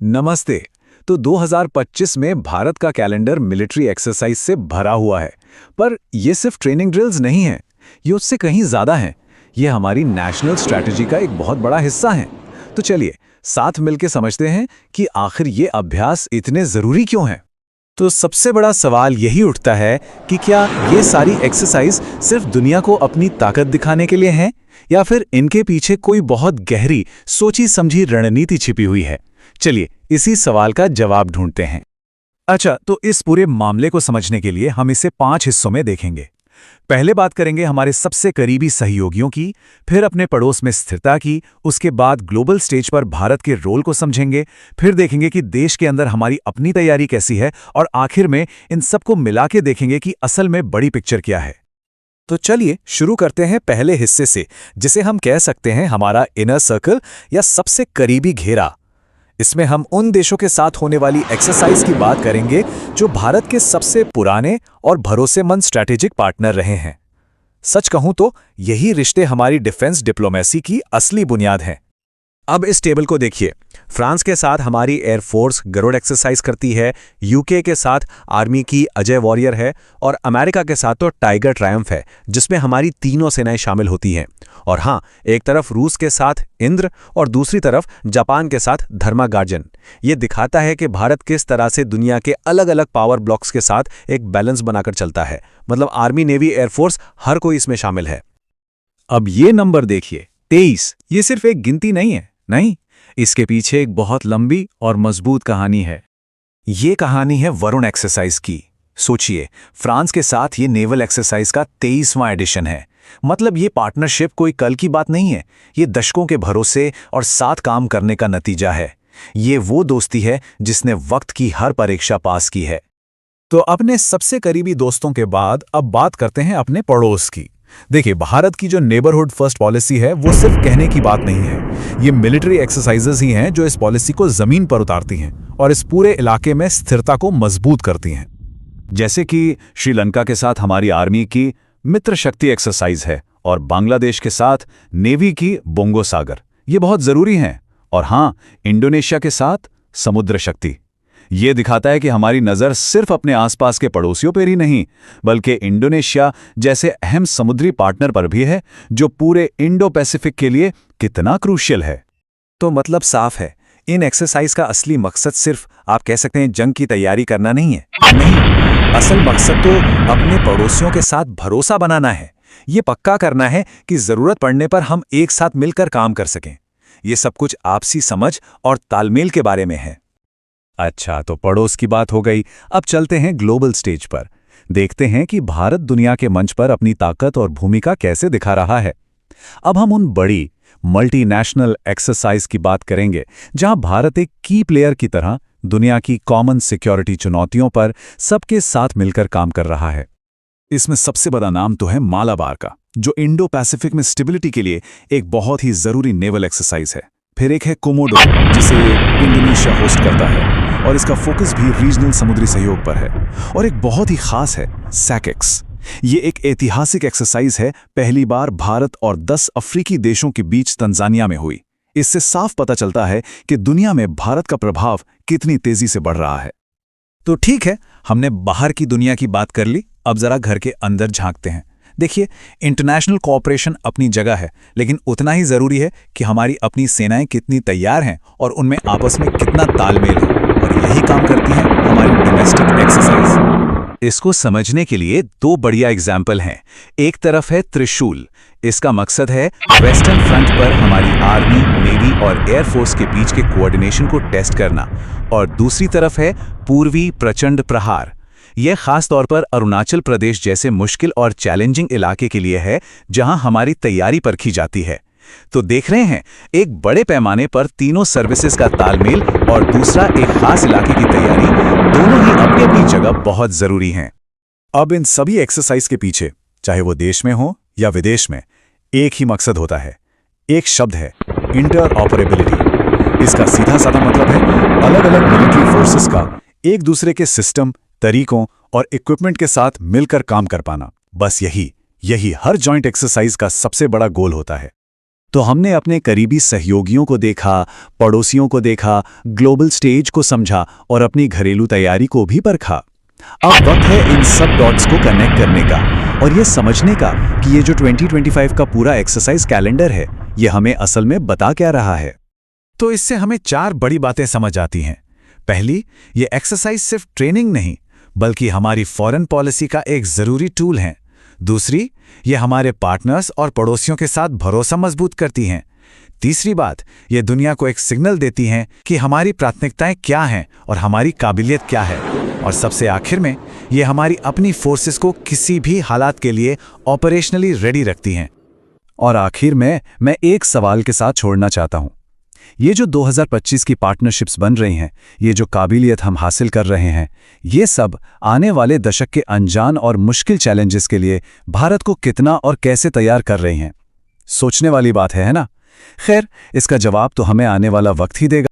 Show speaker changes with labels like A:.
A: नमस्ते। तो 2025 में भारत का कैलेंडर मिलिट्री एक्सरसाइज से भरा हुआ है। पर ये सिर्फ ट्रेनिंग ड्रिल्स नहीं है, ये उससे कहीं ज़्यादा है। ये हमारी नेशनल स्ट्रैटेजी का एक बहुत बड़ा हिस्सा है। तो चलिए साथ मिलकर समझते हैं कि आखिर ये अभ्यास इतने ज़रूरी क्यों हैं। तो सबसे बड़ा सवाल यही उठता है कि क्या ये सारी एक्सरसाइज सिर्फ दुनिया को अपनी ताकत दिखाने के लिए हैं, या फिर इनके पीछे कोई बहुत गहरी सोची समझी रणनीति छिपी हुई है। चलिए इसी सवाल का जवाब ढूंढते हैं। अच्छा, तो इस पूरे मामले को समझने के लिए हम इसे 5 हिस्सों में देखेंगे। पहले बात करेंगे हमारे सबसे करीबी सहयोगियों की, फिर अपने पड़ोस में स्थिरता की, उसके बाद ग्लोबल स्टेज पर भारत के रोल को समझेंगे, फिर देखेंगे कि देश के अंदर हमारी अपनी तैयारी कैसी है, और आखिर में इन सबको मिला के देखेंगे कि असल में बड़ी पिक्चर क्या है। तो चलिए शुरू करते हैं पहले हिस्से से, जिसे हम कह सकते हैं हमारा इनर सर्कल या सबसे करीबी घेरा। इसमें हम उन देशों के साथ होने वाली एक्सरसाइज की बात करेंगे जो भारत के सबसे पुराने और भरोसेमंद स्ट्रैटेजिक पार्टनर रहे हैं। सच कहूं तो यही रिश्ते हमारी डिफेंस डिप्लोमेसी की असली बुनियाद हैं। अब इस टेबल को देखिए। फ्रांस के साथ हमारी एयरफोर्स गरुड़ एक्सरसाइज करती है, यूके के साथ आर्मी की अजय वॉरियर है, और अमेरिका के साथ तो टाइगर ट्रायम्फ है, जिसमें हमारी तीनों सेनाएं शामिल होती हैं। और हाँ, एक तरफ रूस के साथ इंद्र और दूसरी तरफ जापान के साथ धर्मा गार्जन। ये दिखाता है कि भारत किस तरह से दुनिया के अलग अलग पावर ब्लॉक्स के साथ एक बैलेंस बनाकर चलता है। मतलब आर्मी, नेवी, एयरफोर्स, हर कोई इसमें शामिल है। अब ये नंबर देखिए, 23। ये सिर्फ एक गिनती नहीं है, नहीं, इसके पीछे एक बहुत लंबी और मजबूत कहानी है। ये कहानी है वरुण एक्सरसाइज की। सोचिए, फ्रांस के साथ ये नेवल एक्सरसाइज का 23वां एडिशन है। मतलब ये पार्टनरशिप कोई कल की बात नहीं है, ये दशकों के भरोसे और साथ काम करने का नतीजा है। ये वो दोस्ती है जिसने वक्त की हर परीक्षा पास की है। तो अपने सबसे करीबी दोस्तों के बाद अब बात करते हैं अपने पड़ोस की। देखिए, भारत की जो नेबरहुड फर्स्ट पॉलिसी है वो सिर्फ कहने की बात नहीं है। ये मिलिट्री एक्सरसाइजेज ही हैं जो इस पॉलिसी को जमीन पर उतारती हैं और इस पूरे इलाके में स्थिरता को मजबूत करती हैं। जैसे कि श्रीलंका के साथ हमारी आर्मी की मित्र शक्ति एक्सरसाइज है, और बांग्लादेश के साथ नेवी की बोंगो सागर। ये बहुत जरूरी हैं। और हाँ, इंडोनेशिया के साथ समुद्र शक्ति। ये दिखाता है कि हमारी नज़र सिर्फ अपने आसपास के पड़ोसियों पर ही नहीं, बल्कि इंडोनेशिया जैसे अहम समुद्री पार्टनर पर भी है, जो पूरे इंडो पैसिफिक के लिए कितना क्रूशियल है। तो मतलब साफ है, इन एक्सरसाइज का असली मकसद सिर्फ आप कह सकते हैं जंग की तैयारी करना नहीं है। नहीं, असल मकसद तो अपने पड़ोसियों के साथ भरोसा बनाना है। ये पक्का करना है कि जरूरत पड़ने पर हम एक साथ मिलकर काम कर सकें। ये सब कुछ आपसी समझ और तालमेल के बारे में है। अच्छा, तो पड़ोस की बात हो गई। अब चलते हैं ग्लोबल स्टेज पर। देखते हैं कि भारत दुनिया के मंच पर अपनी ताकत और भूमिका कैसे दिखा रहा है। अब हम उन बड़ी मल्टीनेशनल एक्सरसाइज की बात करेंगे जहां भारत एक की प्लेयर की तरह दुनिया की कॉमन सिक्योरिटी चुनौतियों पर सबके साथ मिलकर काम कर रहा है। इसमें सबसे बड़ा नाम तो है मालाबार का, जो इंडो पैसिफिक में स्टेबिलिटी के लिए एक बहुत ही जरूरी नेवल एक्सरसाइज है। फिर एक है कोमोडो, जिसे इंडोनेशिया होस्ट करता है, और इसका फोकस भी रीजनल समुद्री सहयोग पर है। और एक बहुत ही खास है सैकेक्स। ये एक ऐतिहासिक एक्सरसाइज है, पहली बार भारत और 10 अफ्रीकी देशों के बीच तंजानिया में हुई। इससे साफ पता चलता है कि दुनिया में भारत का प्रभाव कितनी तेजी से बढ़ रहा है। तो ठीक है, हमने बाहर की दुनिया की बात कर ली, अब जरा घर के अंदर झांकते हैं। देखिए, इंटरनेशनल कोऑपरेशन अपनी जगह है, लेकिन उतना ही जरूरी है कि हमारी अपनी सेनाएं कितनी तैयार हैं और उनमें आपस में कितना तालमेल है। और यही काम करती है हमारी डोमेस्टिक एक्सरसाइज। इसको समझने के लिए 2 बढ़िया एग्जाम्पल हैं। एक तरफ है त्रिशूल। इसका मकसद है वेस्टर्न फ्रंट पर हमारी आर्मी, नेवी और एयरफोर्स के बीच के कोऑर्डिनेशन को टेस्ट करना, और दूसरी तरफ है पूर्वी प्रचंड प्रहार। यह खास तौर पर अरुणाचल प्रदेश जैसे मुश्किल और चैलेंजिंग इलाके के लिए है, जहां हमारी तैयारी परखी जाती है। तो देख रहे हैं, एक बड़े पैमाने पर तीनों सर्विसेज का तालमेल और दूसरा एक खास इलाके की तैयारी, दोनों ही अपनी अपनी जगह बहुत जरूरी हैं। अब इन सभी एक्सरसाइज के पीछे, चाहे वो देश में हो या विदेश में, एक ही मकसद होता है। एक शब्द है, इंटरऑपरेबिलिटी। इसका सीधा साधा मतलब है अलग अलग मिलिट्री फोर्सेस का एक दूसरे के सिस्टम, तरीकों और इक्विपमेंट के साथ मिलकर काम कर पाना। बस यही हर जॉइंट एक्सरसाइज का सबसे बड़ा गोल होता है। तो हमने अपने करीबी सहयोगियों को देखा, पड़ोसियों को देखा, ग्लोबल स्टेज को समझा और अपनी घरेलू तैयारी को भी परखा। अब वक्त है इन सब डॉट्स को कनेक्ट करने का और ये समझने का कि ये जो 2025 का पूरा एक्सरसाइज कैलेंडर है, ये हमें असल में बता क्या रहा है। तो इससे हमें 4 बड़ी बातें समझ आती हैं। पहली, ये एक्सरसाइज सिर्फ ट्रेनिंग नहीं, बल्कि हमारी फॉरेन पॉलिसी का एक ज़रूरी टूल है। दूसरी, ये हमारे पार्टनर्स और पड़ोसियों के साथ भरोसा मजबूत करती हैं। तीसरी बात, ये दुनिया को एक सिग्नल देती हैं कि हमारी प्राथमिकताएं क्या हैं और हमारी काबिलियत क्या है। और सबसे आखिर में, ये हमारी अपनी फोर्सेस को किसी भी हालात के लिए ऑपरेशनली रेडी रखती हैं। और आखिर में मैं एक सवाल के साथ छोड़ना चाहता हूं। ये जो 2025 की पार्टनरशिप्स बन रही हैं, ये जो काबिलियत हम हासिल कर रहे हैं, ये सब आने वाले दशक के अनजान और मुश्किल चैलेंजेस के लिए भारत को कितना और कैसे तैयार कर रही हैं। सोचने वाली बात है ना? खैर, इसका जवाब तो हमें आने वाला वक्त ही देगा।